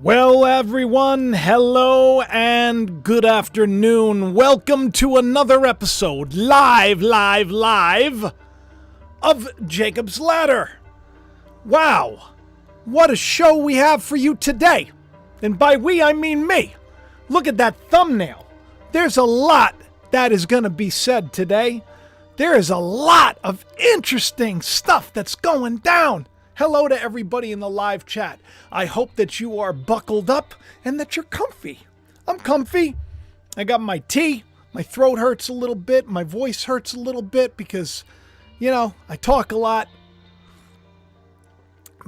Well, everyone, hello and good afternoon. Welcome to another episode, live of Jacob's Ladder. Wow, what a show we have for you today. And by we, I mean me. Look at that thumbnail. There's a lot that is going to be said today. There is a lot of interesting stuff that's going down. Hello to everybody in the live chat. I hope that you are buckled up and that you're comfy. I'm comfy. I got my tea. My throat hurts a little bit. My voice hurts a little bit because, I talk a lot.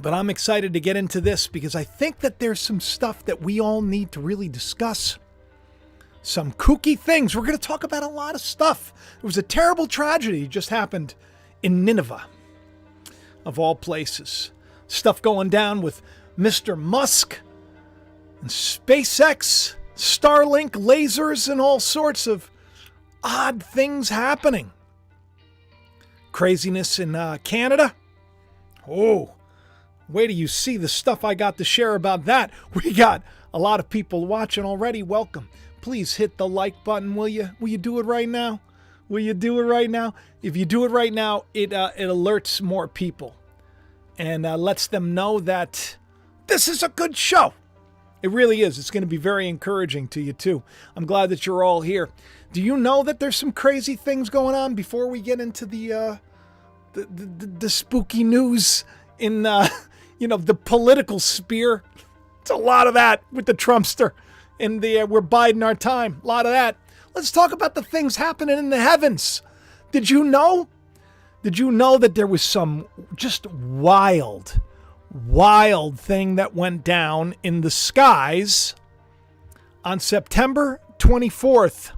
But I'm excited to get into this because I think that there's some stuff that we all need to really discuss. Some kooky things. We're going to talk about a lot of stuff. It was a terrible tragedy just happened in Nineveh. Of all places. Stuff going down with Mr. Musk and SpaceX, Starlink, lasers, and all sorts of odd things happening. Craziness in Canada. Oh, wait till you see the stuff I got to share about that. We got a lot of people watching already. Welcome. Please hit the like button, will you? Will you do it right now? Will you do it right now? If you do it right now, it alerts more people and lets them know that this is a good show. It really is. It's going to be very encouraging to you, too. I'm glad that you're all here. Do you know that there's some crazy things going on before we get into the spooky news in, the political sphere? It's a lot of that with the Trumpster and we're biding our time. A lot of that. Let's talk about the things happening in the heavens. Did you know? Did you know that there was some just wild thing that went down in the skies on September 24th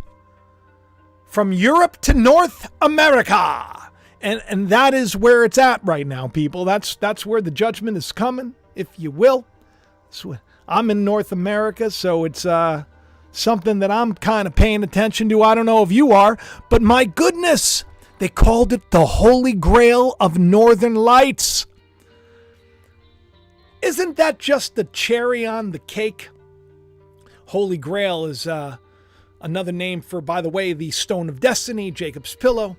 from Europe to North America? And that is where it's at right now, people. That's where the judgment is coming, if you will. So I'm in North America, so it's something that I'm kind of paying attention to. I don't know if you are, but my goodness, they called it the Holy Grail of Northern Lights. Isn't that just the cherry on the cake? Holy Grail is another name for, by the way, the Stone of Destiny, Jacob's Pillow.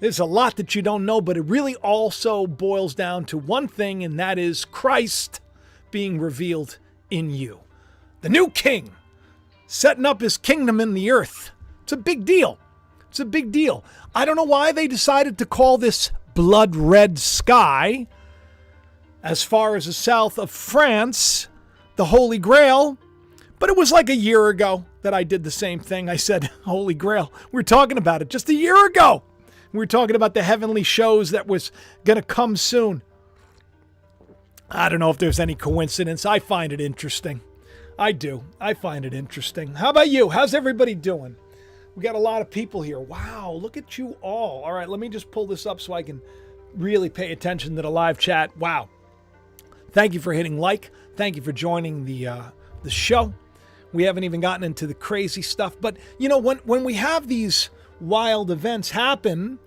There's a lot that you don't know, but it really also boils down to one thing, and that is Christ being revealed in you. The new king. Setting up his kingdom in the earth. It's a big deal. It's a big deal. I don't know why they decided to call this blood red sky. As far as the south of France, the Holy Grail. But it was like a year ago that I did the same thing. I said, Holy Grail. We were talking about it just a year ago. We were talking about the heavenly shows that was going to come soon. I don't know if there's any coincidence. I find it interesting. I do. I find it interesting. How about you? How's everybody doing? We got a lot of people here. Wow, look at you all. All right, let me just pull this up so I can really pay attention to the live chat. Wow. Thank you for hitting like. Thank you for joining the show. We haven't even gotten into the crazy stuff. But, when we have these wild events happen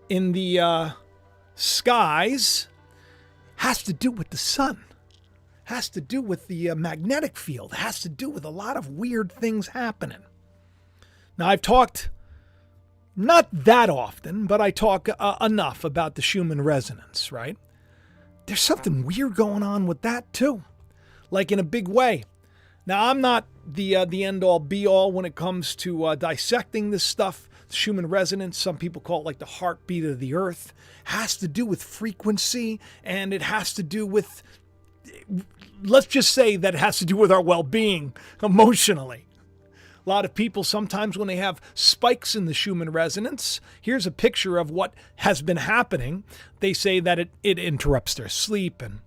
in the skies, has to do with the sun. Has to do with the magnetic field. Has to do with a lot of weird things happening. Now, I've talked, not that often, but I talk enough about the Schumann resonance, right? There's something weird going on with that, too. Like in a big way. Now, I'm not the end-all, be-all when it comes to dissecting this stuff. The Schumann resonance, some people call it like the heartbeat of the earth. Has to do with frequency, and it has to do with, let's just say that it has to do with our well-being emotionally. A lot of people sometimes when they have spikes in the Schumann resonance, here's a picture of what has been happening. They say that it interrupts their sleep, and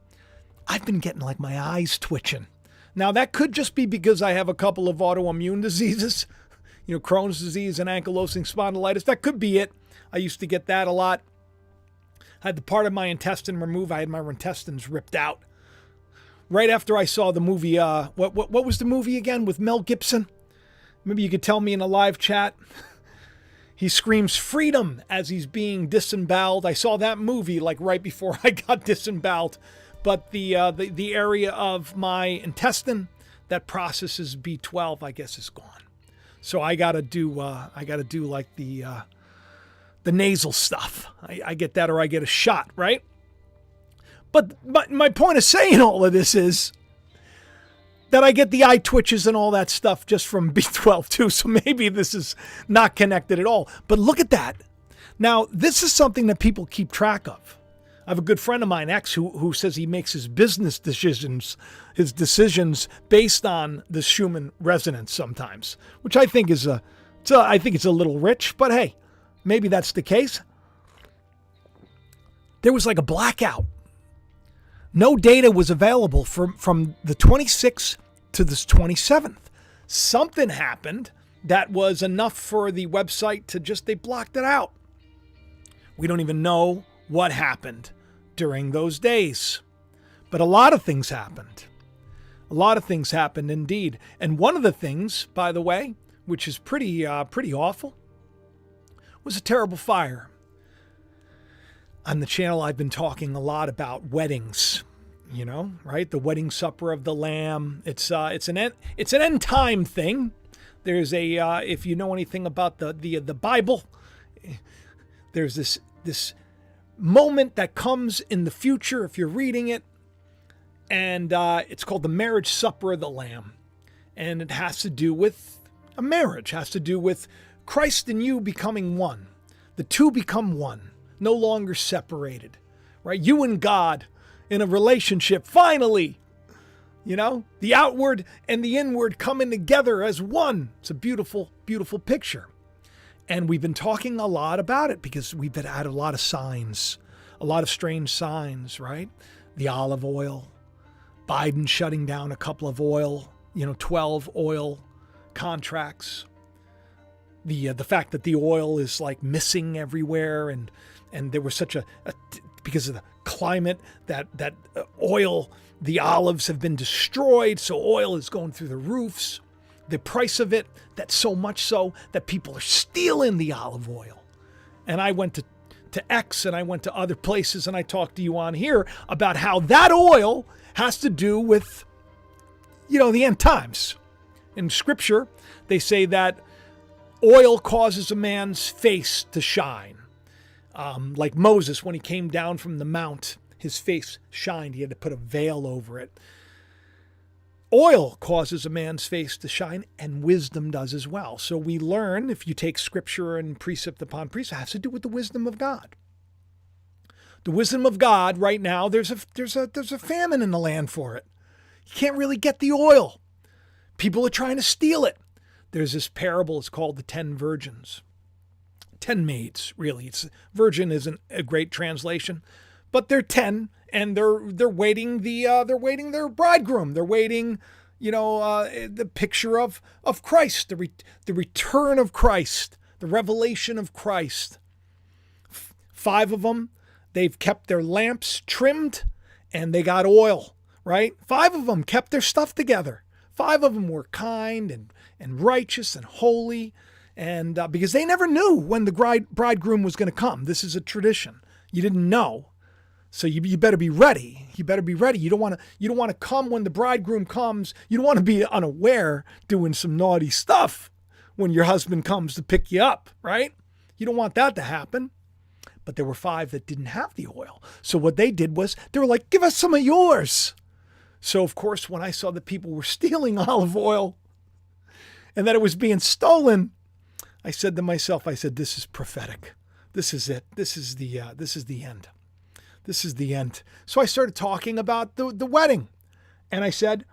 I've been getting like my eyes twitching. Now that could just be because I have a couple of autoimmune diseases, Crohn's disease and ankylosing spondylitis. That could be it. I used to get that a lot. I had the part of my intestine removed. I had my intestines ripped out. Right after I saw the movie, what was the movie again with Mel Gibson? Maybe you could tell me in a live chat. He screams freedom as he's being disemboweled. I saw that movie like right before I got disemboweled. But the area of my intestine that processes B12, I guess, is gone. So I gotta do like the nasal stuff. I get that, or I get a shot, right? But my point of saying all of this is that I get the eye twitches and all that stuff just from B12 too. So maybe this is not connected at all. But look at that. Now, this is something that people keep track of. I have a good friend of mine, X, who says he makes his business decisions, based on the Schumann resonance sometimes, which I think is I think it's a little rich, but hey, maybe that's the case. There was like a blackout. No data was available from the 26th to the 27th. Something happened that was enough for the website to they blocked it out. We don't even know what happened during those days. But a lot of things happened. A lot of things happened indeed. And one of the things, by the way, which is pretty awful, was a terrible fire. On the channel, I've been talking a lot about weddings, right? The wedding supper of the Lamb. It's an end time thing. There's if you know anything about the Bible, there's this moment that comes in the future if you're reading it, and it's called the marriage supper of the Lamb, and it has to do with a marriage, has to do with Christ and you becoming one. The two become one, no longer separated, right? You and God in a relationship, finally, the outward and the inward coming together as one. It's a beautiful, beautiful picture. And we've been talking a lot about it because we've had a lot of signs, a lot of strange signs, right? The olive oil, Biden shutting down a couple of 12 oil contracts. The fact that the oil is like missing everywhere, and there was such because of the climate that oil, the olives have been destroyed, so oil is going through the roofs. The price of it, that's so much so that people are stealing the olive oil. And I went to X and I went to other places and I talked to you on here about how that oil has to do with, the end times. In Scripture, they say that oil causes a man's face to shine. Like Moses, when he came down from the mount, his face shined. He had to put a veil over it. Oil causes a man's face to shine, and wisdom does as well. So we learn, if you take Scripture and precept upon precept, it has to do with the wisdom of God. The wisdom of God right now, there's a famine in the land for it. You can't really get the oil. People are trying to steal it. There's this parable, it's called the 10 virgins. 10 maids, really. Virgin isn't a great translation, but they're 10, and they're waiting their bridegroom. They're waiting, the picture of Christ, the return of Christ, the revelation of Christ. 5 of them, they've kept their lamps trimmed, and they got oil, right? 5 of them kept their stuff together. 5 of them were kind and righteous and holy, and because they never knew when the bridegroom was going to come. This is a tradition. You didn't know. So you better be ready. You better be ready. You don't want to come when the bridegroom comes. You don't want to be unaware doing some naughty stuff when your husband comes to pick you up, right? You don't want that to happen. But there were 5 that didn't have the oil. So what they did was they were like, give us some of yours. So of course, when I saw that people were stealing olive oil and that it was being stolen, I said to myself, this is prophetic. This is it. This is the end. This is the end. So I started talking about the wedding. And I said,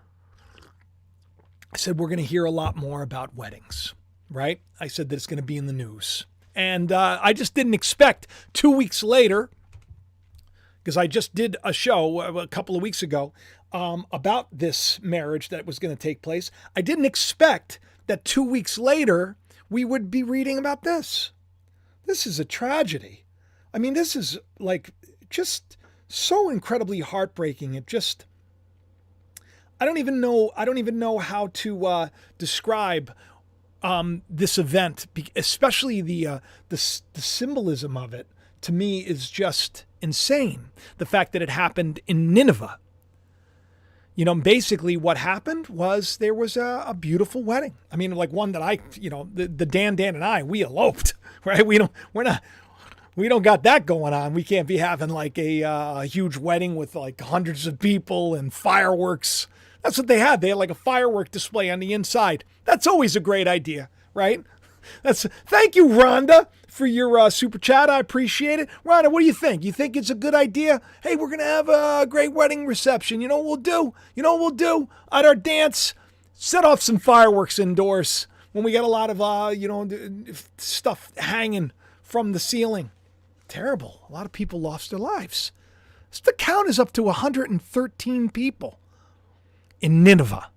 we're going to hear a lot more about weddings, right? I said that it's going to be in the news. And I just didn't expect 2 weeks later, because I just did a show a couple of weeks ago about this marriage that was going to take place. I didn't expect that 2 weeks later, we would be reading about this. This is a tragedy. I mean, this is like just so incredibly heartbreaking. I don't even know how to describe this event, especially the symbolism of it. To me, is just insane. The fact that it happened in Nineveh. Basically what happened was there was a beautiful wedding. I mean, like one that the Dan and I, we eloped, right? We don't got that going on. We can't be having like a huge wedding with like hundreds of people and fireworks. That's what they had. They had like a firework display on the inside. That's always a great idea, right? Thank you, Rhonda, for your super chat. I appreciate it. Rhonda, what do you think? You think it's a good idea? Hey, we're going to have a great wedding reception. You know what we'll do? At our dance, set off some fireworks indoors when we got a lot of, stuff hanging from the ceiling. Terrible. A lot of people lost their lives. The count is up to 113 people in Nineveh.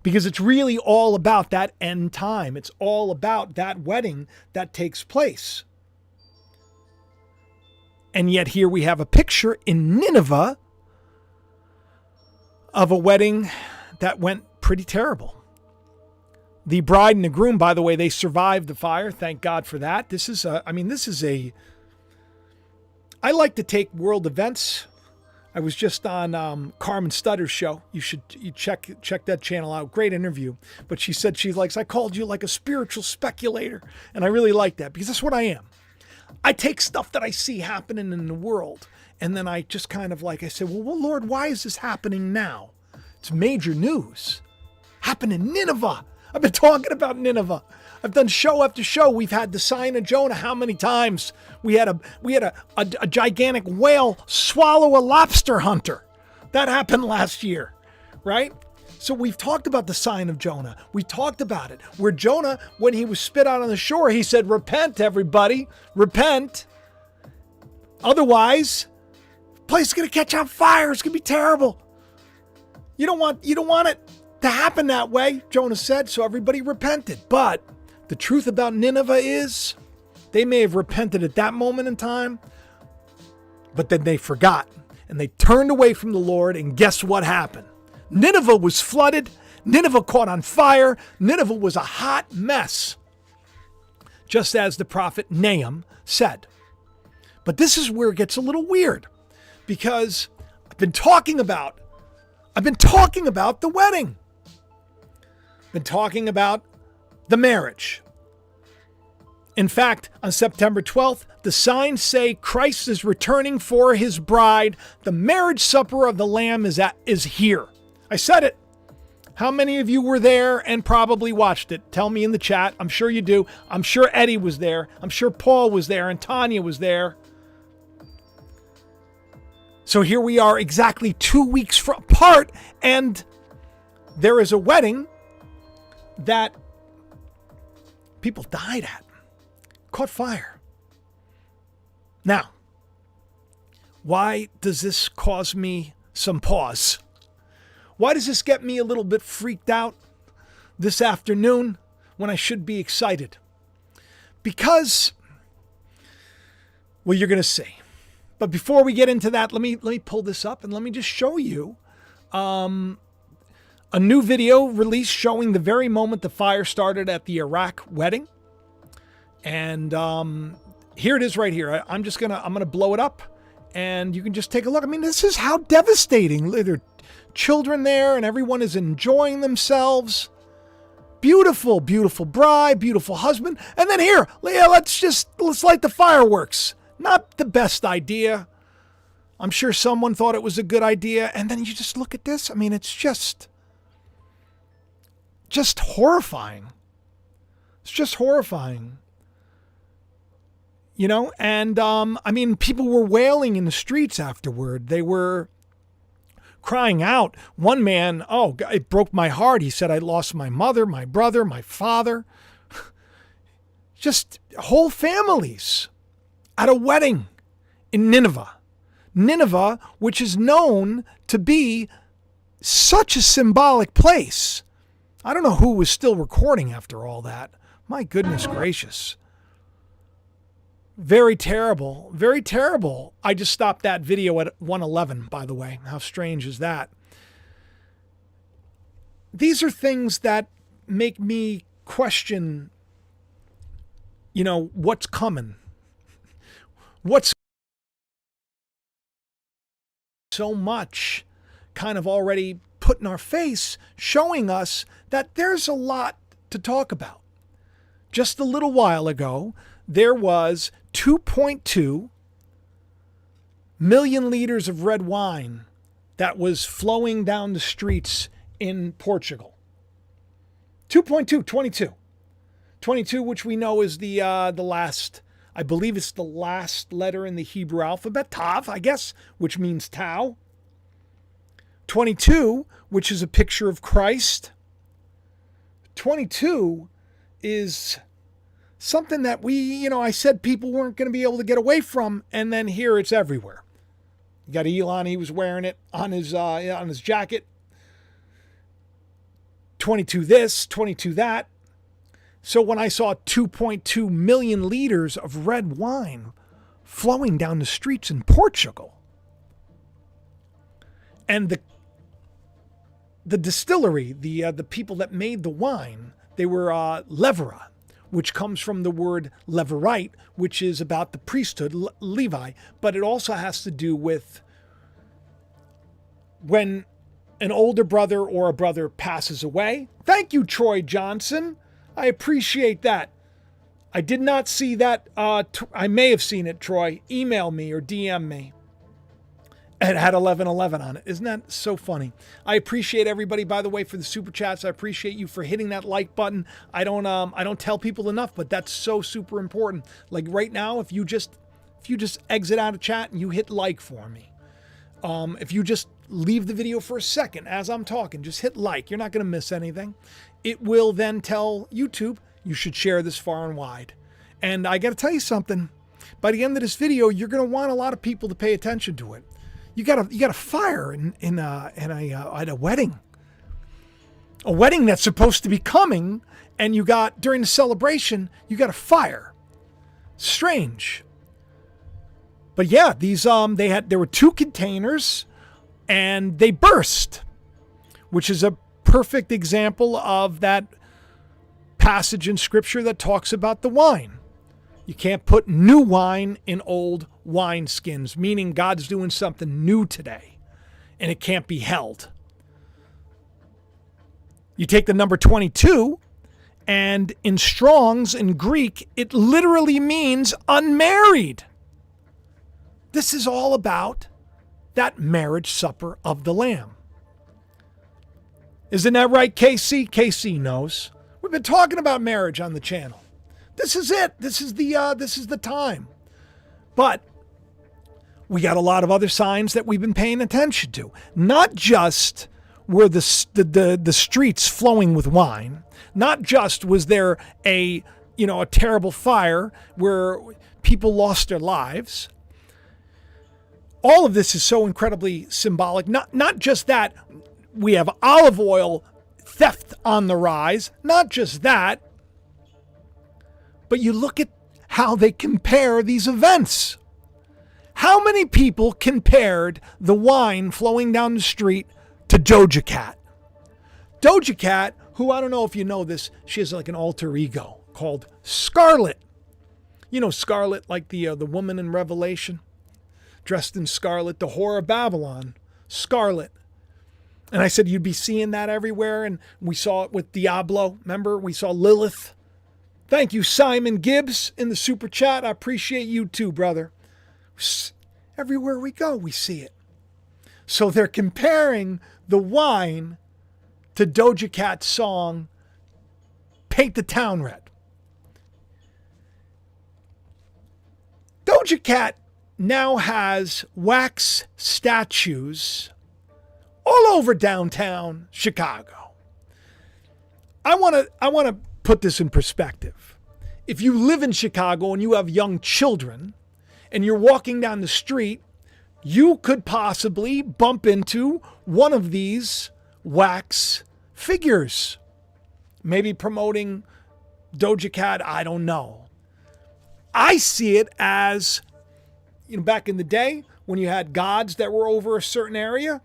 Because it's really all about that end time. It's all about that wedding that takes place. And yet here we have a picture in Nineveh of a wedding that went pretty terrible. The bride and the groom, by the way, they survived the fire. Thank God for that. I like to take world events. I was just on Carmen Stutter's show. You check that channel out. Great interview. But she said I called you like a spiritual speculator. And I really like that because that's what I am. I take stuff that I see happening in the world. And then I just kind of I said, well, Lord, why is this happening now? It's major news. Happened in Nineveh. I've been talking about Nineveh. I've done show after show. We've had the sign of Jonah. How many times? We had a gigantic whale swallow a lobster hunter. That happened last year, right? So we've talked about the sign of Jonah. We talked about it. Where Jonah, when he was spit out on the shore, he said, repent, everybody. Repent. Otherwise, the place is going to catch on fire. It's going to be terrible. You don't want it to happen that way, Jonah said. So everybody repented. But the truth about Nineveh is they may have repented at that moment in time, but then they forgot and they turned away from the Lord. And guess what happened? Nineveh was flooded. Nineveh caught on fire. Nineveh was a hot mess, just as the prophet Nahum said. But this is where it gets a little weird because I've been talking about the wedding. Been talking about the marriage. In fact, on September 12th, the signs say Christ is returning for his bride. The marriage supper of the Lamb is here. I said it. How many of you were there and probably watched it? Tell me in the chat. I'm sure you do. I'm sure Eddie was there. I'm sure Paul was there and Tanya was there. So here we are exactly 2 weeks apart, and there is a wedding that people died at, caught fire. Now, why does this cause me some pause? Why does this get me a little bit freaked out this afternoon when I should be excited? Because, well, you're going to see. But before we get into that, let me pull this up and let me just show you a new video released showing the very moment the fire started at the Iraq wedding. And here it is right here. I'm gonna blow it up and you can just take a look. I mean, this is how devastating. There are children there and everyone is enjoying themselves. Beautiful, beautiful bride, beautiful husband. And then here, let's light the fireworks. Not the best idea. I'm sure someone thought it was a good idea. And then you just look at this. I mean, it's just horrifying. It's just horrifying. And I mean, people were wailing in the streets afterward. They were crying out. One man, it broke my heart. He said, I lost my mother, my brother, my father. Just whole families at a wedding in Nineveh. Nineveh, which is known to be such a symbolic place. I don't know who was still recording after all that. My goodness gracious. Very terrible. Very terrible. I just stopped that video at 111, by the way. How strange is that? These are things that make me question, what's coming. What's so much kind of already put in our face, showing us that there's a lot to talk about. Just a little while ago, there was 2.2 million liters of red wine that was flowing down the streets in Portugal. 22, which we know is the last, I believe it's the last letter in the Hebrew alphabet, Tav, I guess, which means Tau. 22, which is a picture of Christ. 22 is something that I said people weren't going to be able to get away from, and then here it's everywhere. You got Elon, he was wearing it on his jacket. 22 this, 22 that. So when I saw 2.2 million liters of red wine flowing down the streets in Portugal, and the distillery, the people that made the wine, they were Levera, which comes from the word levirate, which is about the priesthood, Levi, but it also has to do with when an older brother or a brother passes away. Thank you, Troy Johnson. I appreciate that. I did not see that. I may have seen it, Troy. Email me or DM me. It had 1111 on it. Isn't that so funny? I appreciate everybody, by the way, for the super chats. I appreciate you for hitting that like button. I don't tell people enough, but that's so super important. Like right now, if you just exit out of chat and you hit like for me, if you just leave the video for a second as I'm talking, just hit like. You're not going to miss anything. It will then tell YouTube you should share this far and wide. And I got to tell you something. By the end of this video, you're going to want a lot of people to pay attention to it. You got a fire at a wedding. A wedding that's supposed to be coming, and you got, during the celebration, you got a fire. Strange. But yeah, these there were 2 containers and they burst, which is a perfect example of that passage in scripture that talks about the wine. You can't put new wine in old wineskins, meaning God's doing something new today, and it can't be held. You take the number 22, and in Strong's, in Greek, it literally means unmarried. This is all about that marriage supper of the Lamb. Isn't that right, KC? KC knows. We've been talking about marriage on the channel. This is it. This is the time. But we got a lot of other signs that we've been paying attention to. Not just were the streets flowing with wine. Not just was there a terrible fire where people lost their lives. All of this is so incredibly symbolic. Not just that we have olive oil theft on the rise. Not just that. But you look at how they compare these events. How many people compared the wine flowing down the street to Doja Cat? Doja Cat, who, I don't know if you know this, she has like an alter ego called Scarlet. You know Scarlet, like the woman in Revelation, dressed in scarlet, the whore of Babylon, Scarlet. And I said you'd be seeing that everywhere, and we saw it with Diablo. Remember, we saw Lilith. Thank you, Simon Gibbs, in the super chat. I appreciate you too, brother. Everywhere we go, we see it. So they're comparing the wine to Doja Cat's song, Paint the Town Red. Doja Cat now has wax statues all over downtown Chicago. I want to put this in perspective. If you live in Chicago and you have young children and you're walking down the street, you could possibly bump into one of these wax figures. Maybe promoting Doja Cat, I don't know. I see it as, back in the day when you had gods that were over a certain area,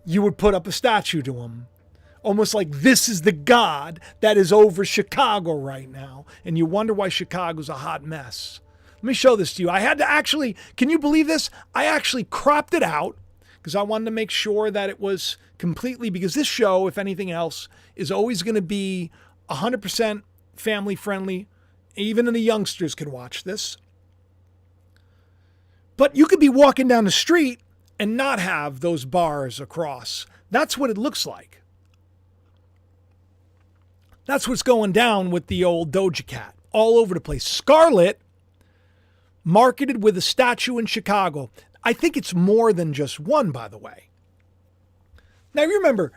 you would put up a statue to them. Almost like this is the God that is over Chicago right now. And you wonder why Chicago's a hot mess. Let me show this to you. I had to actually, can you believe this? I actually cropped it out, because I wanted to make sure that it was completely, because this show, if anything else, is always going to be 100% family friendly. Even the youngsters can watch this. But you could be walking down the street and not have those bars across. That's what it looks like. That's what's going down with the old Doja Cat. All over the place. Scarlet, marketed with a statue in Chicago. I think it's more than just one, by the way. Now, you remember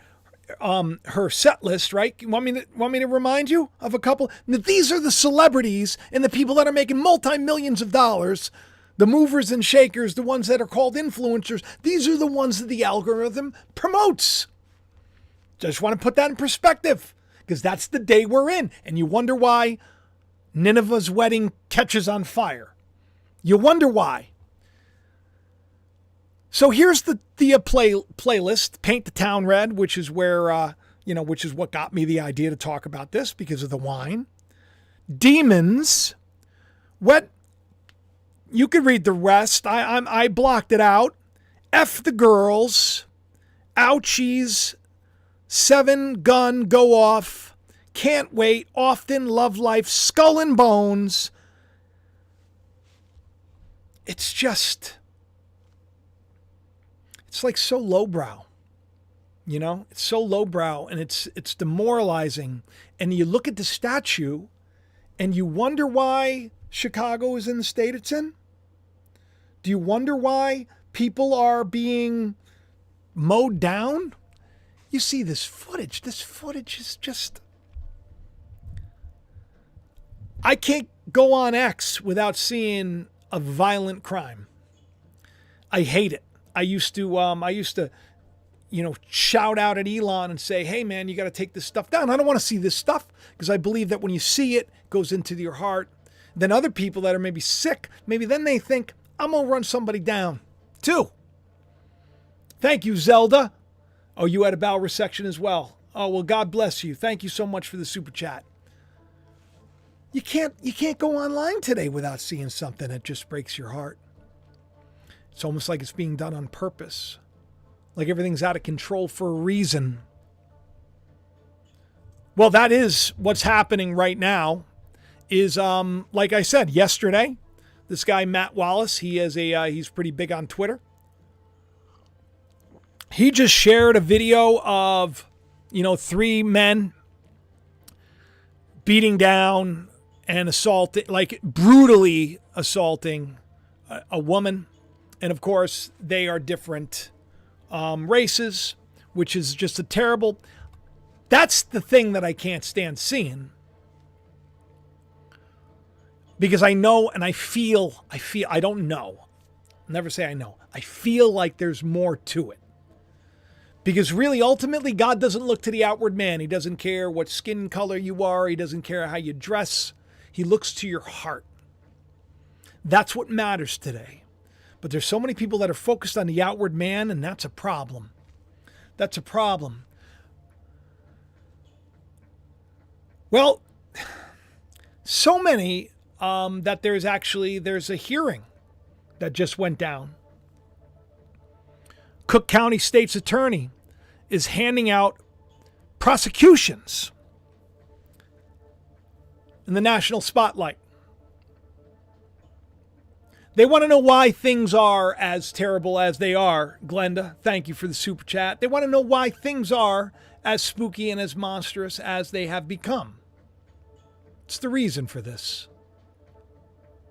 her set list, right? Want me to remind you of a couple? These are the celebrities and the people that are making multi-millions of dollars. The movers and shakers, the ones that are called influencers. These are the ones that the algorithm promotes. Just want to put that in perspective, because that's the day we're in. And you wonder why Nineveh's wedding catches on fire. You wonder why. So here's the playlist, Paint the Town Red, which is where, which is what got me the idea to talk about this because of the wine. Demons. What? You could read the rest. I blocked it out. F the girls. Ouchies. 7 gun go off. Can't wait. Often love life. Skull and bones. It's just, it's like so lowbrow, it's so lowbrow and it's demoralizing. And you look at the statue and you wonder why Chicago is in the state it's in. Do you wonder why people are being mowed down? You see this footage. This footage is just, I can't go on X without seeing a violent crime. I hate it. I used to, shout out at Elon and say, hey man, you got to take this stuff down. I don't want to see this stuff because I believe that when you see it, it goes into your heart. Then other people that are maybe sick, maybe then they think, I'm going to run somebody down too. Thank you, Zelda. Oh, you had a bowel resection as well. Oh, well, God bless you. Thank you so much for the super chat. You can't go online today without seeing something that just breaks your heart. It's almost like it's being done on purpose. Like everything's out of control for a reason. Well, that is what's happening right now. Is like I said yesterday, this guy Matt Wallace, he's pretty big on Twitter. He just shared a video of 3 men beating down and assaulting, like brutally assaulting a woman. And of course, they are different races, which is just a terrible. That's the thing that I can't stand seeing. Because I know and I feel, I don't know. I'll never say I know. I feel like there's more to it. Because really, ultimately, God doesn't look to the outward man. He doesn't care what skin color you are. He doesn't care how you dress. He looks to your heart. That's what matters today. But there's so many people that are focused on the outward man, and that's a problem. That's a problem. Well, so many that there's a hearing that just went down. Cook County State's attorney is handing out prosecutions in the national spotlight. They want to know why things are as terrible as they are. Glenda, thank you for the super chat. They want to know why things are as spooky and as monstrous as they have become. It's the reason for this.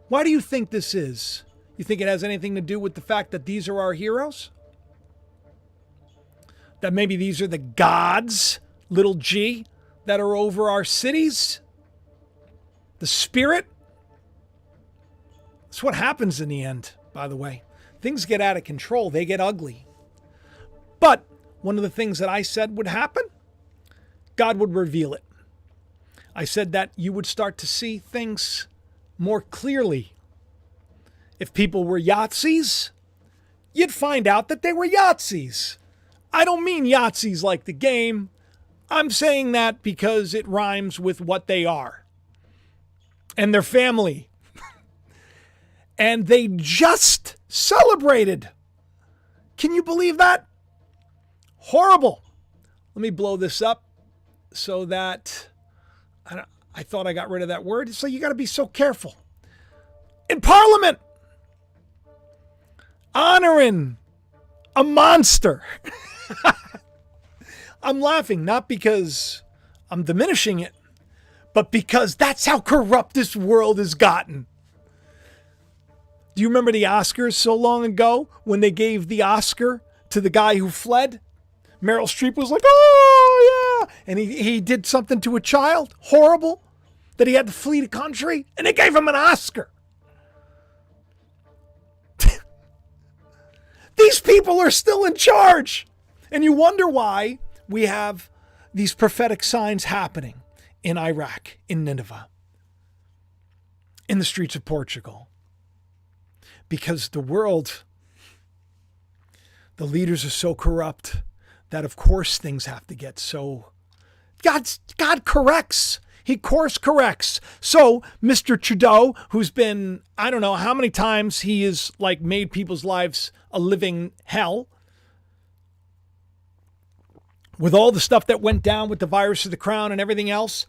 Why do you think this is? You think it has anything to do with the fact that these are our heroes? That maybe these are the gods, little g, that are over our cities? The spirit? That's what happens in the end, by the way. Things get out of control. They get ugly. But one of the things that I said would happen, God would reveal it. I said that you would start to see things more clearly. If people were Yahtzees, you'd find out that they were Yahtzees. I don't mean Yahtzees like the game. I'm saying that because it rhymes with what they are. And their family. And they just celebrated Can you believe that? Horrible. Let me blow this up so that I thought I got rid of that word. So you got to be so careful. In Parliament, honoring a monster. I'm laughing not because I'm diminishing it, but because that's how corrupt this world has gotten. Do you remember the Oscars so long ago when they gave the Oscar to the guy who fled? Meryl Streep was like, oh, yeah. And he did something to a child, horrible, that he had to flee the country, and they gave him an Oscar. These people are still in charge. And you wonder why we have these prophetic signs happening in Iraq, in Nineveh, in the streets of Portugal. Because the world, the leaders are so corrupt that of course things have to get so... God corrects. He course corrects. So Mr. Trudeau, who's been, I don't know how many times he has like made people's lives a living hell, with all the stuff that went down with the virus of the crown and everything else,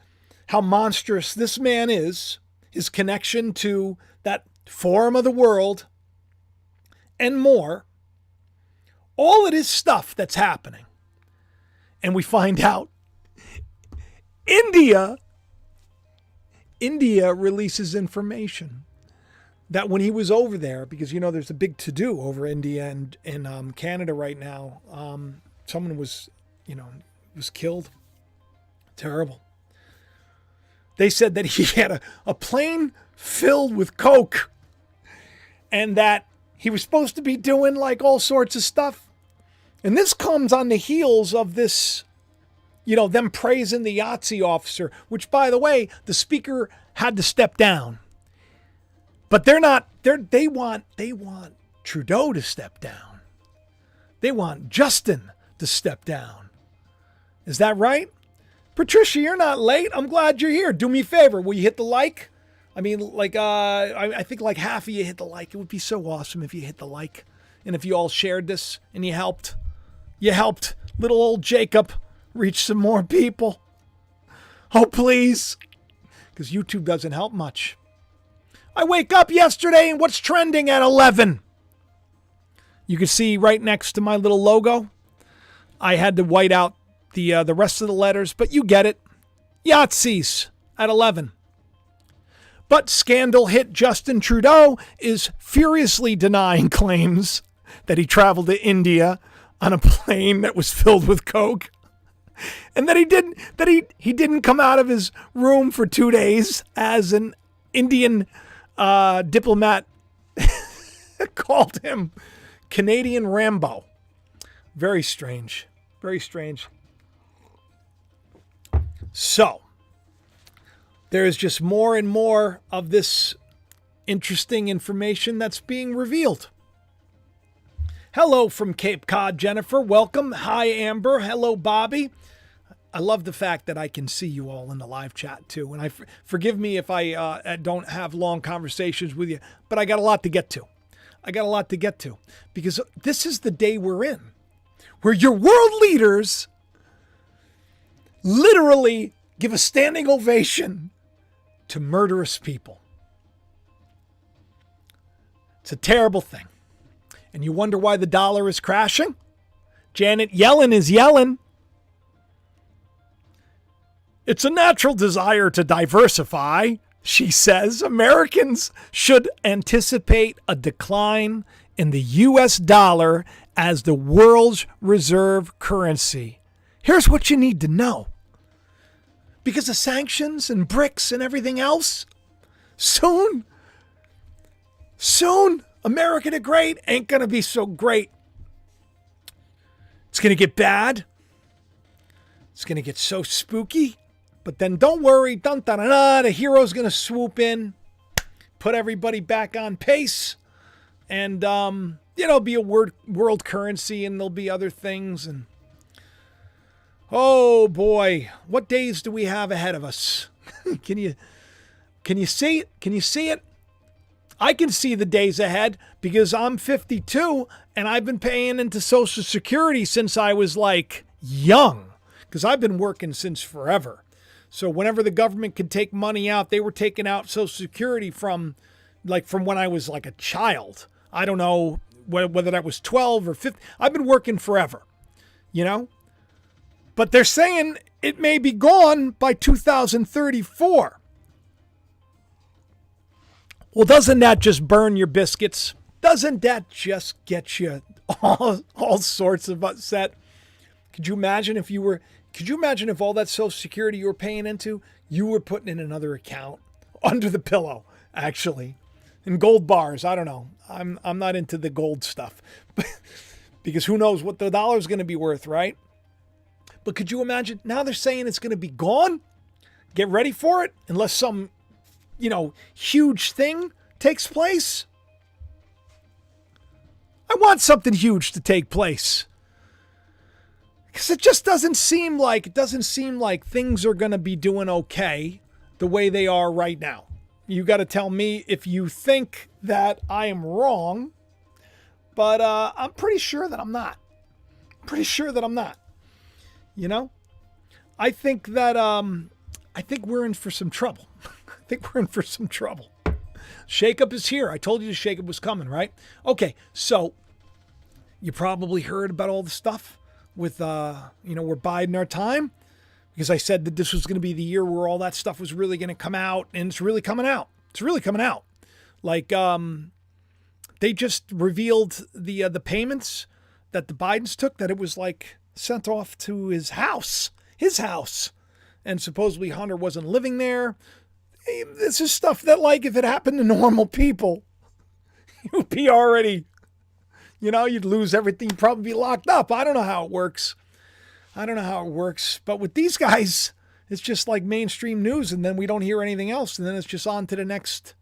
how monstrous this man is, his connection to that forum of the world, and more, all of this stuff that's happening. And we find out India releases information that when he was over there, because, you know, there's a big to-do over India and in Canada right now. Someone was killed. Terrible. They said that he had a plane filled with coke and that he was supposed to be doing like all sorts of stuff. And this comes on the heels of this, them praising the Yahtzee officer, which, by the way, the speaker had to step down. But they want Trudeau to step down. They want Justin to step down. Is that right? Patricia, you're not late. I'm glad you're here. Do me a favor. Will you hit the like? I mean, I think like half of you hit the like. It would be so awesome if you hit the like. And if you all shared this and you helped little old Jacob reach some more people. Oh, please. Because YouTube doesn't help much. I wake up yesterday and what's trending at 11? You can see right next to my little logo. I had to white out the rest of the letters, but you get it. Yahtzees at 11. But scandal hit Justin Trudeau is furiously denying claims that he traveled to India on a plane that was filled with coke. And that he didn't come out of his room for 2 days, as an Indian diplomat called him Canadian Rambo. Very strange. Very strange. So, there is just more and more of this interesting information that's being revealed. Hello from Cape Cod, Jennifer. Welcome. Hi, Amber. Hello, Bobby. I love the fact that I can see you all in the live chat, too. And forgive me if I don't have long conversations with you, but I got a lot to get to. Because this is the day we're in, where your world leaders literally give a standing ovation to murderous people. It's a terrible thing. And you wonder why the dollar is crashing? Janet Yellen is yelling. It's a natural desire to diversify, she says. Americans should anticipate a decline in the U.S. dollar as the world's reserve currency. Here's what you need to know. Because of sanctions and BRICS and everything else, soon, America the Great ain't going to be so great. It's going to get bad. It's going to get so spooky. But then don't worry, the hero's going to swoop in, put everybody back on pace, and, be a world currency, and there'll be other things. And oh boy, what days do we have ahead of us? Can you see it? Can you see it? I can see the days ahead because I'm 52 and I've been paying into Social Security since I was like young, because I've been working since forever. So whenever the government could take money out, they were taking out Social Security from when I was like a child. I don't know whether that was 12 or 15. I've been working forever, you know? But they're saying it may be gone by 2034. Well, doesn't that just burn your biscuits? Doesn't that just get you all sorts of upset? Could you imagine if all that Social Security you were paying into, you were putting in another account under the pillow, actually, in gold bars? I don't know. I'm not into the gold stuff because who knows what the dollar's going to be worth, right? But could you imagine? Now they're saying it's going to be gone. Get ready for it, unless some, huge thing takes place. I want something huge to take place. Because it just doesn't seem like things are going to be doing okay the way they are right now. You got to tell me if you think that I am wrong, but I'm pretty sure that I'm not. I think we're in for some trouble. Shakeup is here. I told you the shakeup was coming, right? Okay, so you probably heard about all the stuff with, we're biding our time, because I said that this was going to be the year where all that stuff was really going to come out, and it's really coming out. Like, they just revealed the payments that the Bidens took, that it was like sent off to his house, and supposedly Hunter wasn't living there. This is stuff that, like, if it happened to normal people, you'd be already, you'd lose everything. You'd probably be locked up. I don't know how it works. But with these guys, it's just like mainstream news, and then we don't hear anything else, and then it's just on to the next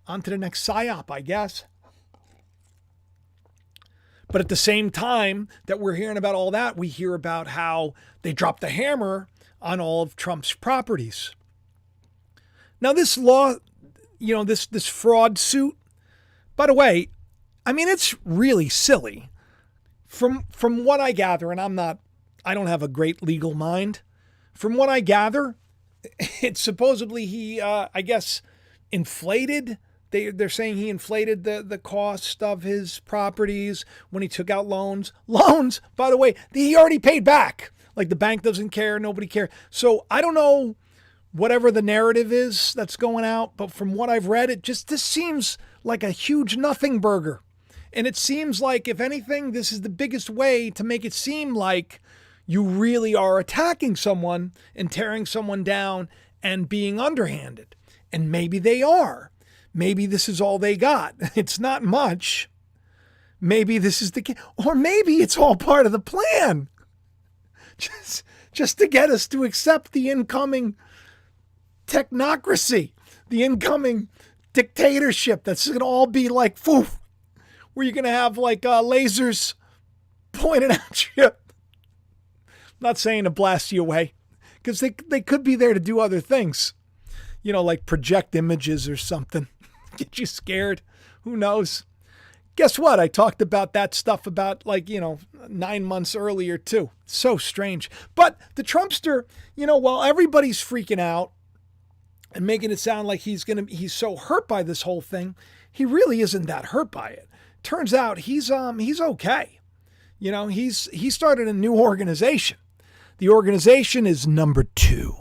psyop, I guess. But at the same time that we're hearing about all that, we hear about how they dropped the hammer on all of Trump's properties. Now, this law, this fraud suit, by the way, I mean, it's really silly. From what I gather, and I don't have a great legal mind. From what I gather, it's supposedly he, I guess, inflated. They're saying he inflated the cost of his properties when he took out loans. Loans, by the way, he already paid back. Like, the bank doesn't care, nobody cares. So I don't know whatever the narrative is that's going out, but from what I've read, this seems like a huge nothing burger. And it seems like, if anything, this is the biggest way to make it seem like you really are attacking someone and tearing someone down and being underhanded. And maybe they are. Maybe this is all they got. It's not much. Maybe this is or maybe it's all part of the plan. Just to get us to accept the incoming technocracy, the incoming dictatorship that's going to all be like, foof, where you're going to have like lasers pointed at you. I'm not saying to blast you away, because they could be there to do other things, like project images or something, get you scared. Who knows? Guess what? I talked about that stuff about 9 months earlier too. So strange. But the Trumpster, while everybody's freaking out and making it sound like he's so hurt by this whole thing, he really isn't that hurt by it. Turns out he's okay. He started a new organization. The organization is number 2.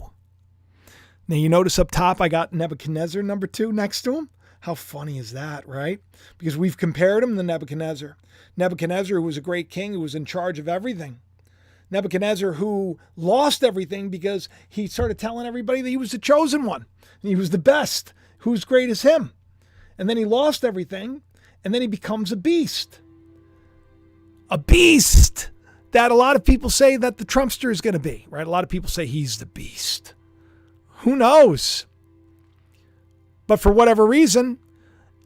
Now, you notice up top I got Nebuchadnezzar number 2 next to him. How funny is that, right? Because we've compared him to Nebuchadnezzar. Nebuchadnezzar, who was a great king, who was in charge of everything. Nebuchadnezzar, who lost everything because he started telling everybody that he was the chosen one. And he was the best. Who's great as him? And then he lost everything, and then he becomes a beast. A beast that a lot of people say that the Trumpster is going to be, right? A lot of people say he's the beast. Who knows? But for whatever reason,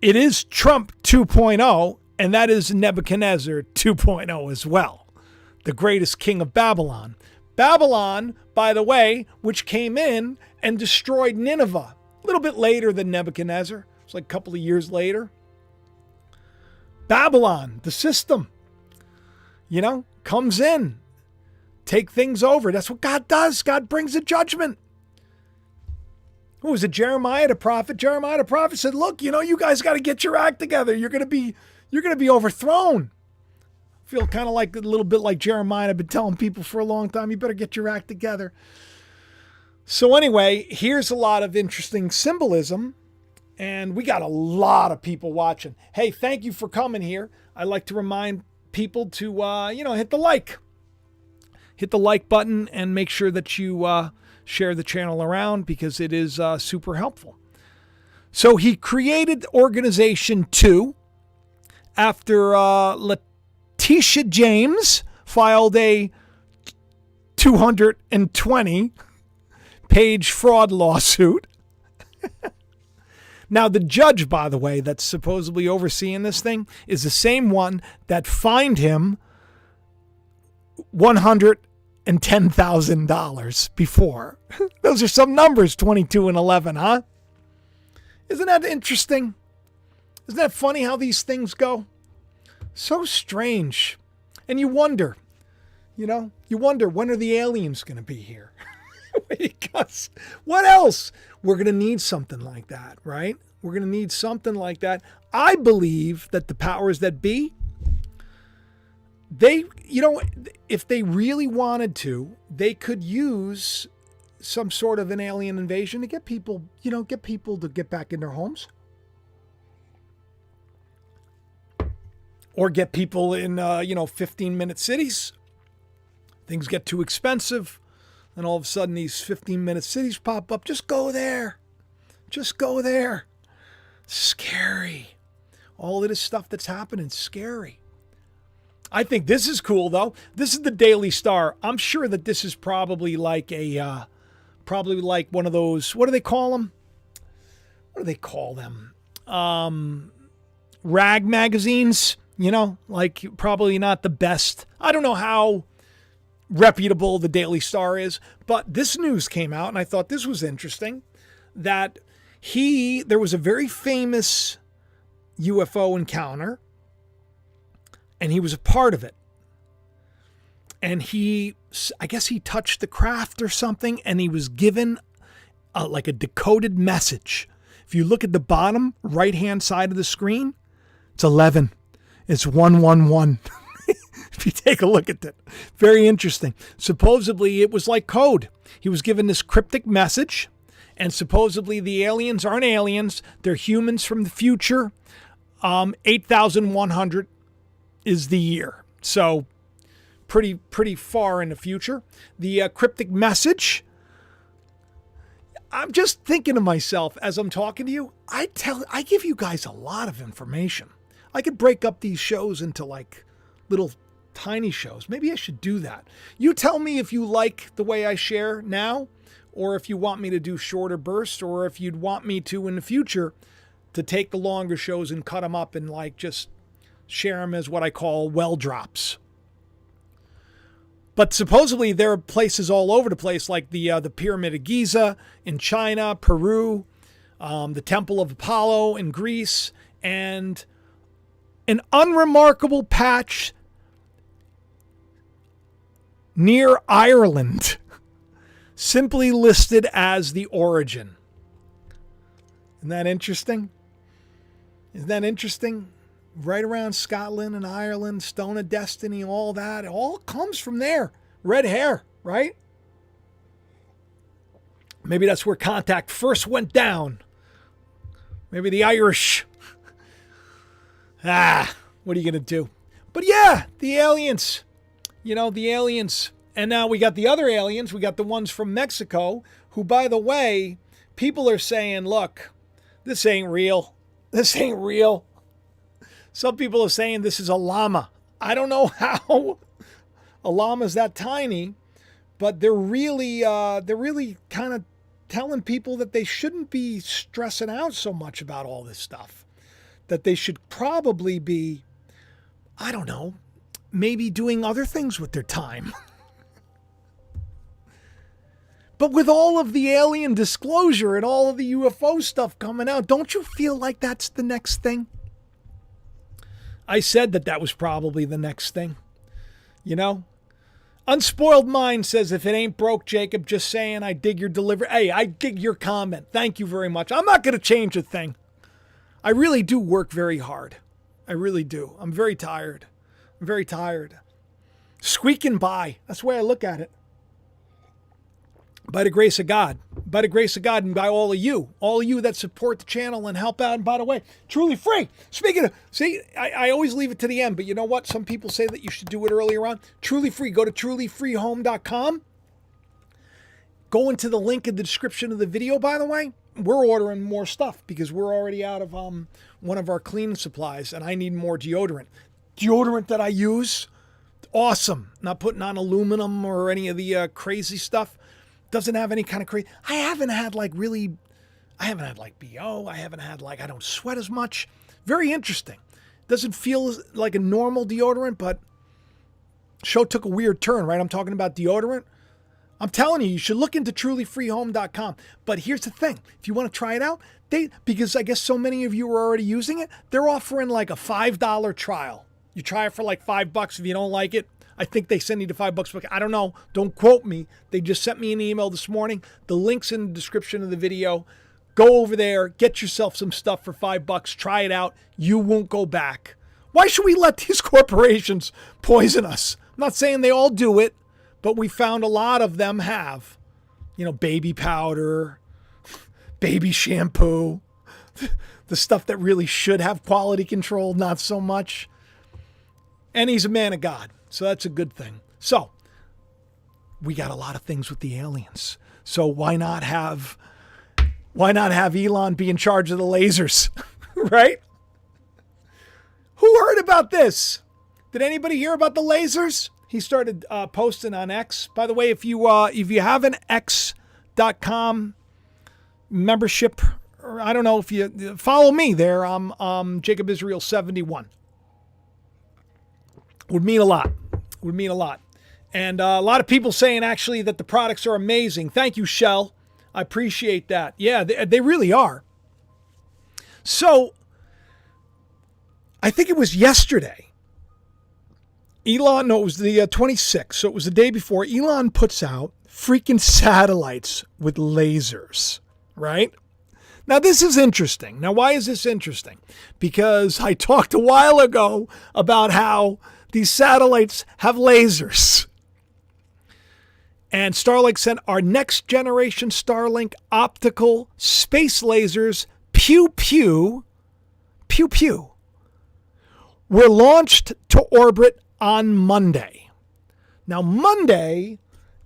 it is Trump 2.0, and that is Nebuchadnezzar 2.0 as well. The greatest king of Babylon. Babylon, by the way, which came in and destroyed Nineveh a little bit later than Nebuchadnezzar, It's like a couple of years later. Babylon, the system, comes in, take things over. That's what God does. God brings a judgment. Who was it? Jeremiah the prophet. Jeremiah the prophet said, look, you guys got to get your act together. You're going to be overthrown. I feel kind of like a little bit like Jeremiah. I've been telling people for a long time, you better get your act together. So anyway, here's a lot of interesting symbolism. And we got a lot of people watching. Hey, thank you for coming here. I like to remind people to, hit the like. Hit the like button and make sure that you share the channel around because it is super helpful. So he created Organization 2 after Letitia James filed a 220-page fraud lawsuit. Now, the judge, by the way, that's supposedly overseeing this is the same one that fined him $110,000 before. Those are some numbers, 22 and 11, huh? Isn't that interesting? Isn't that funny how these things go? So strange. And you wonder, when are the aliens going to be here? Because what else? We're going to need something like that, right? We're going to need something like that. I believe that the powers that be, they, if they really wanted to, they could use some sort of an alien invasion to get people to get back in their homes. Or get people in, 15-minute cities. Things get too expensive. And all of a sudden, these 15-minute cities pop up. Just go there. Just go there. Scary. All of this stuff that's happening, scary. I think this is cool, though. This is the Daily Star. I'm sure that this is probably like one of those, what do they call them? What do they call them? Rag magazines, like probably not the best. I don't know how reputable the Daily Star is, but this news came out and I thought this was interesting that there was a very famous UFO encounter and he was a part of it. And I guess he touched the craft or something and he was given like a decoded message. If you look at the bottom right-hand side of the screen, it's 11. It's 111. If you take a look at it. Very interesting. Supposedly it was like code. He was given this cryptic message, and supposedly the aliens aren't aliens. They're humans from the future. 8,100 is the year. So pretty far in the future. The cryptic message, I'm just thinking to myself as I'm talking to you, I give you guys a lot of information. I could break up these shows into like little tiny shows. Maybe I should do that. You tell me if you like the way I share now, or if you want me to do shorter bursts, or if you'd want me to in the future to take the longer shows and cut them up and like just share them as what I call well drops. But supposedly there are places all over the place, like the Pyramid of Giza in China, Peru, the Temple of Apollo in Greece, and an unremarkable patch near Ireland, simply listed as the origin. Isn't that interesting? Isn't that interesting? Right around Scotland and Ireland, Stone of Destiny, all that, it all comes from there. Red hair, right? Maybe that's where contact first went down. Maybe the Irish. What are you going to do? But yeah, the aliens. The aliens. And now we got the other aliens. We got the ones from Mexico, who, by the way, people are saying, look, this ain't real. This ain't real. Some people are saying this is a llama. I don't know how a llama is that tiny, but they're really kind of telling people that they shouldn't be stressing out so much about all this stuff. That they should probably be, I don't know, maybe doing other things with their time. But with all of the alien disclosure and all of the UFO stuff coming out, don't you feel like that's the next thing? I said that was probably the next thing. You know? Unspoiled Mind says, if it ain't broke, Jacob, just saying, I dig your delivery. Hey, I dig your comment. Thank you very much. I'm not going to change a thing. I really do work very hard. I really do. I'm very tired. I'm very tired. Squeaking by. That's the way I look at it. By the grace of God. By the grace of God and by all of you that support the channel and help out. And by the way, Truly Free. Speaking of, see, I always leave it to the end, but you know what? Some people say that you should do it earlier on. Truly Free. Go to trulyfreehome.com. Go into the link in the description of the video, by the way. We're ordering more stuff because we're already out of one of our cleaning supplies and I need more deodorant. Deodorant that I use, awesome. Not putting on aluminum or any of the crazy stuff. Doesn't have any kind of crazy. I haven't had like BO. I haven't had like, I don't sweat as much. Very interesting. Doesn't feel like a normal deodorant, but show took a weird turn, right? I'm talking about deodorant. I'm telling you, you should look into trulyfreehome.com. But here's the thing. If you want to try it out, because I guess so many of you are already using it, they're offering like a $5 trial. You try it for like $5. If you don't like it, I think they send you to $5. I don't know. Don't quote me. They just sent me an email this morning. The link's in the description of the video. Go over there. Get yourself some stuff for $5. Try it out. You won't go back. Why should we let these corporations poison us? I'm not saying they all do it, but we found a lot of them have. You know, baby powder, baby shampoo, the stuff that really should have quality control, not so much. And he's a man of God. So that's a good thing. So we got a lot of things with the aliens. So why not have Elon be in charge of the lasers, right? Who heard about this? Did anybody hear about the lasers? He started posting on X. By the way, if you have an X.com membership, or I don't know if you follow me there, I'm Jacob Israel 71. Would mean a lot. Would mean a lot. And a lot of people saying actually that the products are amazing. Thank you, Shell. I appreciate that. Yeah, they really are. So I think it was yesterday. It was the 26th. So it was the day before. Elon puts out freaking satellites with lasers, right? Now, this is interesting. Now, why is this interesting? Because I talked a while ago about how these satellites have lasers. And Starlink sent our next generation Starlink optical space lasers, pew pew, pew pew, were launched to orbit on Monday. Now, Monday,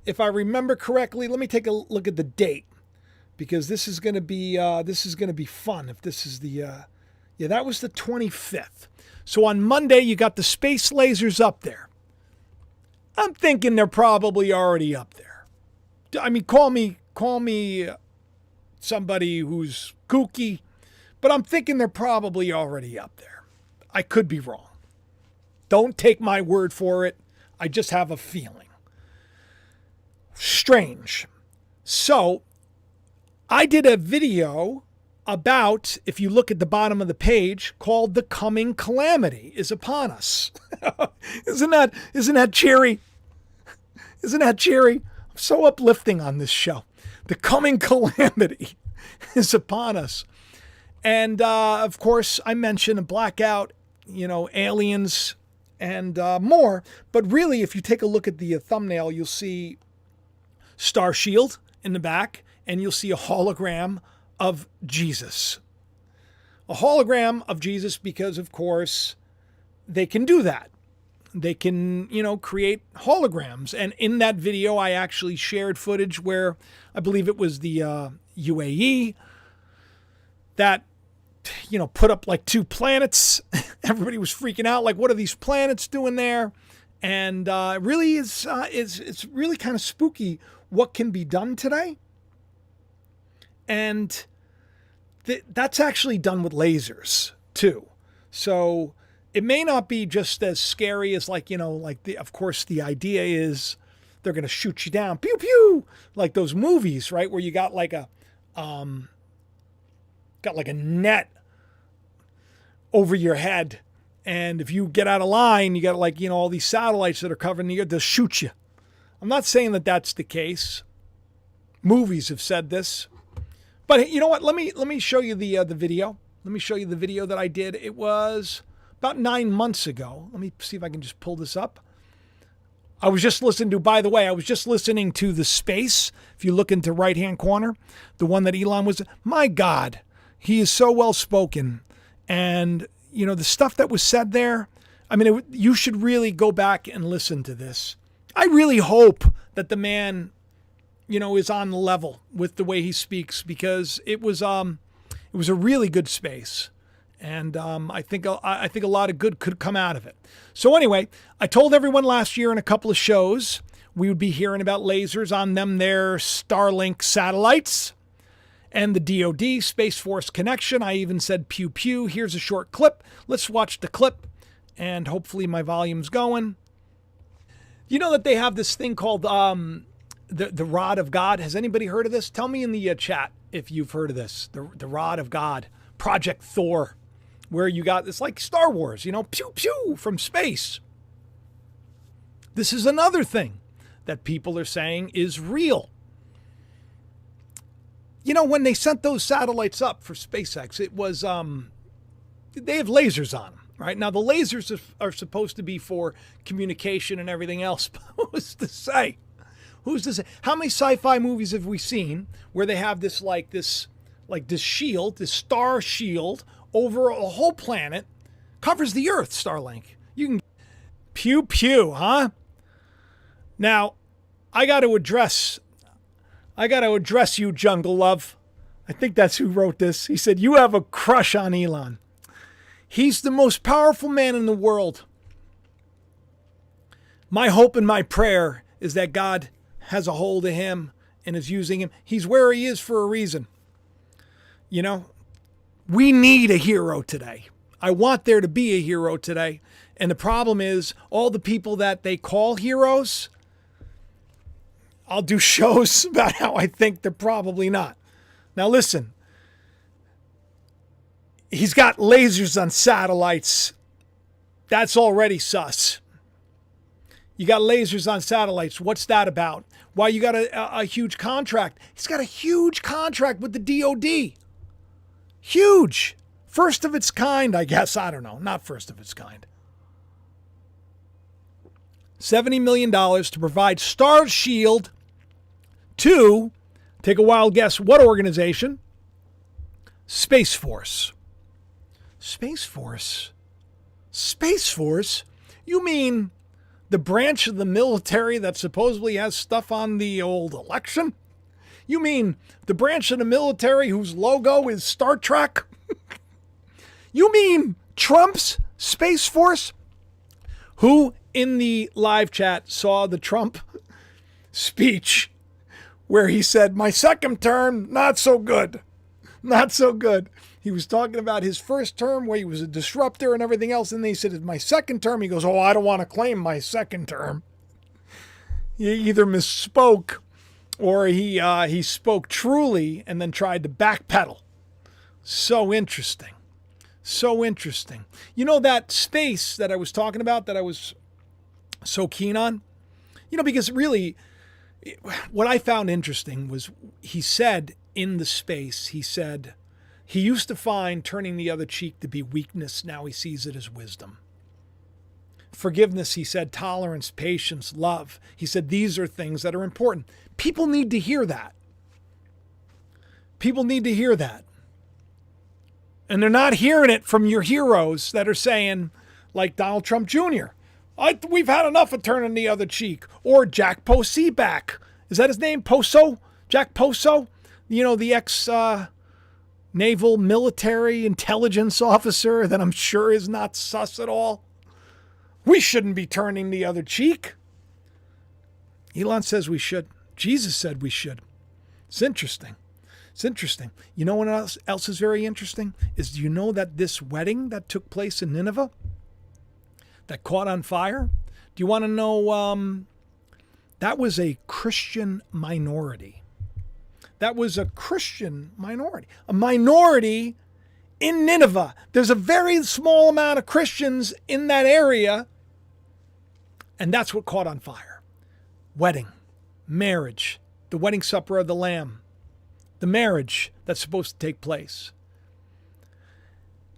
if I remember correctly, let me take a look at the date because this is going to be fun. If this is that was the 25th. So on Monday, you got the space lasers up there. I'm thinking they're probably already up there. I mean, call me somebody who's kooky, but I'm thinking they're probably already up there. I could be wrong. Don't take my word for it. I just have a feeling. Strange. So I did a video about, if you look at the bottom of the page, called "The Coming Calamity is Upon Us." Isn't that cheery? Isn't that cheery? I'm so uplifting on this show. The coming calamity is upon us. And of course, I mentioned a blackout, aliens and more. But really, if you take a look at the thumbnail, you'll see Star Shield in the back, and you'll see a hologram of Jesus. A hologram of Jesus because, of course, they can do that. They can, create holograms. And in that video, I actually shared footage where I believe it was the UAE that, put up like 2 planets. Everybody was freaking out. Like, what are these planets doing there? And really it's really kind of spooky what can be done today. And that's actually done with lasers too. So it may not be just as scary as of course the idea is they're going to shoot you down. Pew, pew. Like those movies, right? Where you got like a net over your head. And if you get out of line, you got like, all these satellites that are covering the earth, they'll shoot you. I'm not saying that that's the case. Movies have said this. But you know what? Let me show you the video. Let me show you the video that I did. It was about 9 months ago. Let me see if I can just pull this up. I was just listening to, by the way, the space. If you look into right-hand corner, the one that Elon was, my God, he is so well-spoken. And, the stuff that was said there, I mean, you should really go back and listen to this. I really hope that the man, is on the level with the way he speaks, because it was a really good space. And I think a lot of good could come out of it. So anyway, I told everyone last year in a couple of shows we would be hearing about lasers on them, their Starlink satellites and the DoD Space Force connection. I even said pew pew. Here's a short clip. Let's watch the clip, and hopefully my volume's going. You know that they have this thing called the Rod of God. Has anybody heard of this? Tell me in the chat if you've heard of this. The Rod of God, Project Thor, where you got this like Star Wars, pew pew from space. This is another thing that people are saying is real. When they sent those satellites up for SpaceX, it was, they have lasers on them, right? Now, the lasers are supposed to be for communication and everything else. But who's to say? How many sci-fi movies have we seen where they have this shield, this star shield over a whole planet, covers the Earth, Starlink? You can pew pew, huh? Now, I got to address you, Jungle Love. I think that's who wrote this. He said, you have a crush on Elon. He's the most powerful man in the world. My hope and my prayer is that God has a hold of him and is using him. He's where he is for a reason. We need a hero today. I want there to be a hero today. And the problem is all the people that they call heroes, I'll do shows about how I think they're probably not. Now listen, he's got lasers on satellites. That's already sus. You got lasers on satellites. What's that about? Why you got a huge contract? He's got a huge contract with the DoD. Huge. First of its kind, I guess. I don't know. Not first of its kind. $70 million to provide Star Shield to, take a wild guess, what organization? Space Force. Space Force? Space Force? You mean the branch of the military that supposedly has stuff on the old election? You mean the branch of the military whose logo is Star Trek? You mean Trump's Space Force? Who in the live chat saw the Trump speech where he said, my second term, not so good. Not so good. He was talking about his first term where he was a disruptor and everything else. And then he said, it's my second term. He goes, oh, I don't want to claim my second term. He either misspoke or he spoke truly and then tried to backpedal. So interesting. So interesting. That space that I was talking about that I was so keen on? Because really what I found interesting was he said in the space, he said, he used to find turning the other cheek to be weakness. Now he sees it as wisdom. Forgiveness, he said, tolerance, patience, love. He said, these are things that are important. People need to hear that. People need to hear that. And they're not hearing it from your heroes that are saying, like Donald Trump Jr., we've had enough of turning the other cheek. Or Jack Posobiec. Is that his name? Poso? Jack Poso? The ex-naval military intelligence officer that I'm sure is not sus at all. We shouldn't be turning the other cheek. Elon says we should. Jesus said we should. It's interesting. It's interesting. You know what else is very interesting? Is do you know that this wedding that took place in Nineveh that caught on fire? Do you want to know That was a Christian minority. That was a Christian minority. A minority in Nineveh. There's a very small amount of Christians in that area, and that's what caught on fire. Wedding, marriage, the wedding supper of the Lamb, the marriage that's supposed to take place.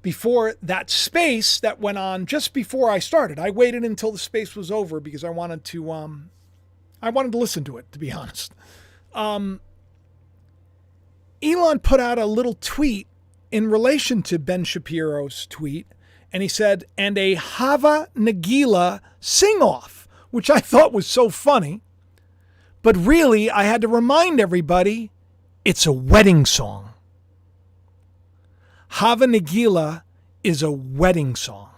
Before that space that went on just before I started, I waited until the space was over because I wanted to listen to it, to be honest. Elon put out a little tweet in relation to Ben Shapiro's tweet, and he said, and a Hava Nagila sing-off, which I thought was so funny. But really, I had to remind everybody, it's a wedding song. Hava Nagila is a wedding song.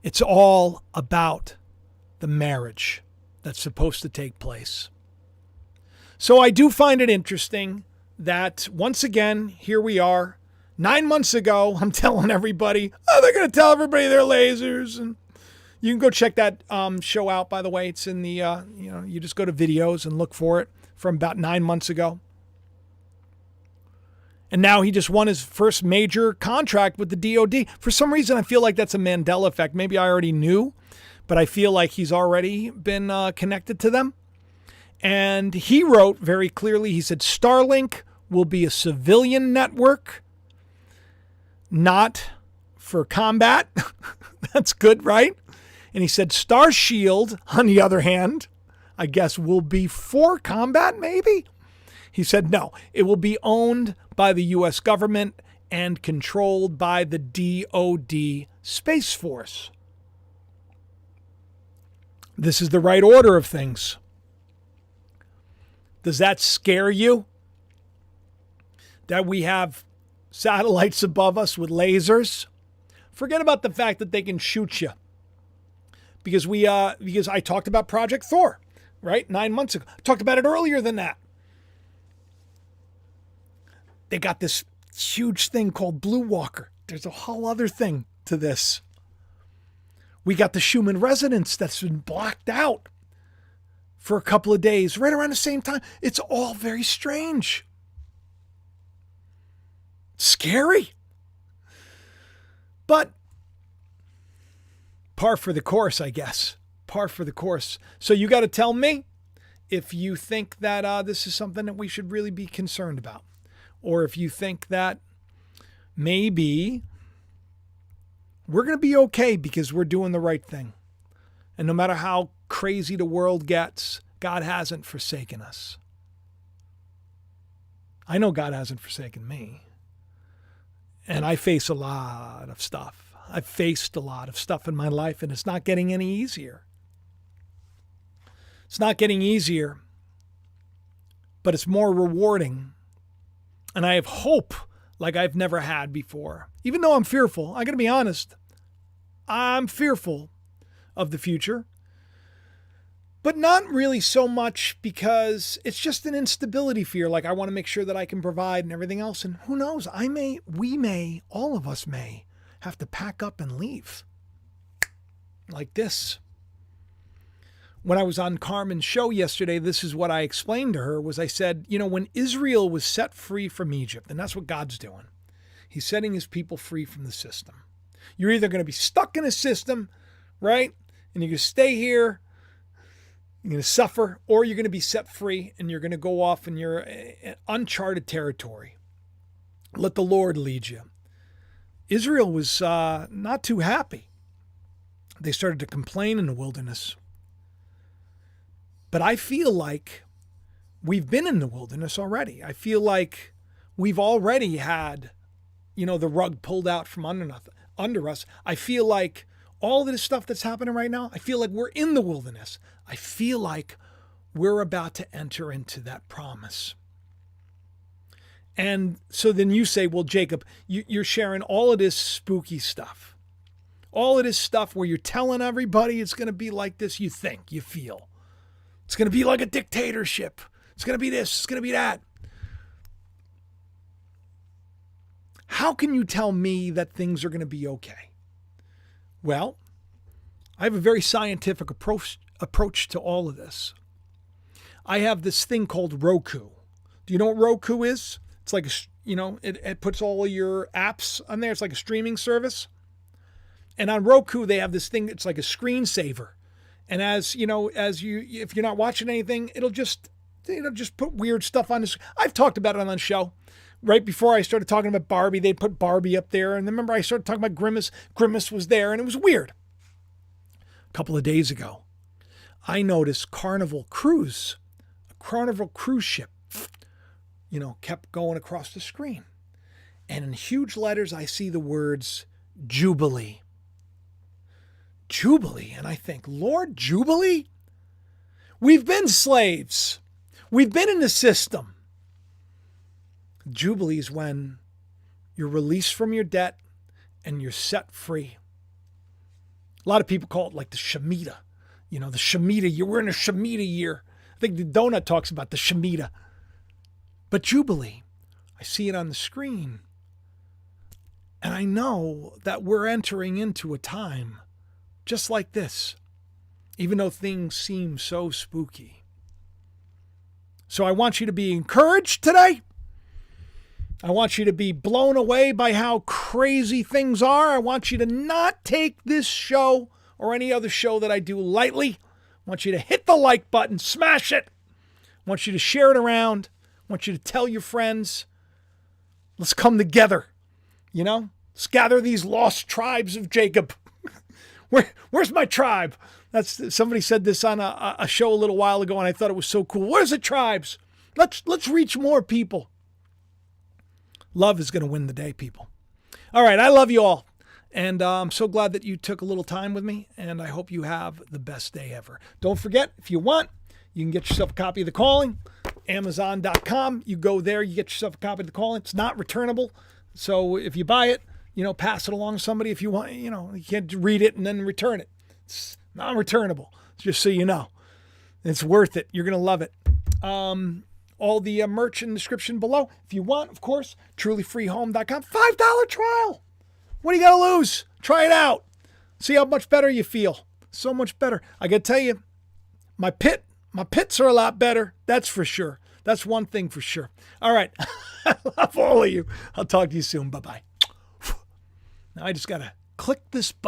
It's all about the marriage that's supposed to take place. So I do find it interesting that once again, here we are. 9 months ago, I'm telling everybody, they're going to tell everybody they're lasers. And you can go check that show out, by the way. It's in the, you just go to videos and look for it from about 9 months ago. And now he just won his first major contract with the DOD. For some reason, I feel like that's a Mandela effect. Maybe I already knew, but I feel like he's already been connected to them. And he wrote very clearly, he said, Starlink will be a civilian network, not for combat. That's good, right? And he said Star Shield, on the other hand, I guess will be for combat, maybe? He said, no, it will be owned by the U.S. government and controlled by the DOD Space Force. This is the right order of things. Does that scare you? That we have satellites above us with lasers? Forget about the fact that they can shoot you. Because I talked about Project Thor, right? 9 months ago. I talked about it earlier than that. They got this huge thing called Blue Walker. There's a whole other thing to this. We got the Schumann resonance that's been blocked out for a couple of days, right around the same time. It's all very strange. Scary. But par for the course, I guess. Par for the course. So you got to tell me if you think that this is something that we should really be concerned about. Or if you think that maybe we're going to be okay because we're doing the right thing. And no matter how crazy the world gets, God hasn't forsaken us. I know God hasn't forsaken me. And I face a lot of stuff. I've faced a lot of stuff in my life, and it's not getting any easier. It's not getting easier, but it's more rewarding. And I have hope like I've never had before. Even though I'm fearful, I got to be honest, I'm fearful of the future. But not really so much because it's just an instability fear. Like I want to make sure that I can provide and everything else. And who knows, we may, all of us may have to pack up and leave. Like this. When I was on Carmen's show yesterday, this is what I explained to her, was I said, when Israel was set free from Egypt, and that's what God's doing. He's setting his people free from the system. You're either going to be stuck in a system, right? And you're going to stay here, you're going to suffer, or you're going to be set free and you're going to go off in your uncharted territory. Let the Lord lead you. Israel was not too happy. They started to complain in the wilderness. But I feel like we've been in the wilderness already. I feel like we've already had, the rug pulled out from under us. I feel like all of this stuff that's happening right now, I feel like we're in the wilderness. I feel like we're about to enter into that promise. And so then you say, well, Jacob, you're sharing all of this spooky stuff. All of this stuff where you're telling everybody it's going to be like this, you think, you feel. It's going to be like a dictatorship. It's going to be this. It's going to be that. How can you tell me that things are going to be okay? Well, I have a very scientific approach to all of this. I have this thing called Roku. Do you know what Roku is? It's like, it puts all of your apps on there. It's like a streaming service. And on Roku, they have this thing. It's like a screensaver. And if you're not watching anything, it'll just put weird stuff on this. I've talked about it on the show. Right before I started talking about Barbie, they put Barbie up there. And remember, I started talking about Grimace. Grimace was there, and it was weird. A couple of days ago, I noticed a Carnival cruise ship, kept going across the screen. And in huge letters, I see the words Jubilee. Jubilee. And I think, Lord, Jubilee? We've been slaves. We've been in the system. Jubilee is when you're released from your debt and you're set free. A lot of people call it like the Shemitah. The Shemitah. We're in a Shemitah year. I think the donut talks about the Shemitah. But Jubilee, I see it on the screen. And I know that we're entering into a time just like this, even though things seem so spooky. So I want you to be encouraged today. I want you to be blown away by how crazy things are. I want you to not take this show or any other show that I do lightly. I want you to hit the like button, smash it. I want you to share it around. I want you to tell your friends. Let's come together. Let's gather these lost tribes of Jacob. Where's my tribe? Somebody said this on a show a little while ago, and I thought it was so cool. Where's the tribes? Let's reach more people. Love is going to win the day, people. All right, I love you all. And I'm so glad that you took a little time with me, and I hope you have the best day ever. Don't forget, if you want, you can get yourself a copy of The Calling, Amazon.com. You go there, you get yourself a copy of The Calling. It's not returnable. So if you buy it, pass it along to somebody if you want. You can't read it and then return it. It's non-returnable, just so you know. It's worth it. You're going to love it. All the merch in the description below. If you want, of course, trulyfreehome.com. $5 trial. What do you got to lose? Try it out. See how much better you feel. So much better. I got to tell you, my pits are a lot better. That's for sure. That's one thing for sure. All right. I love all of you. I'll talk to you soon. Bye-bye. Now I just got to click this button.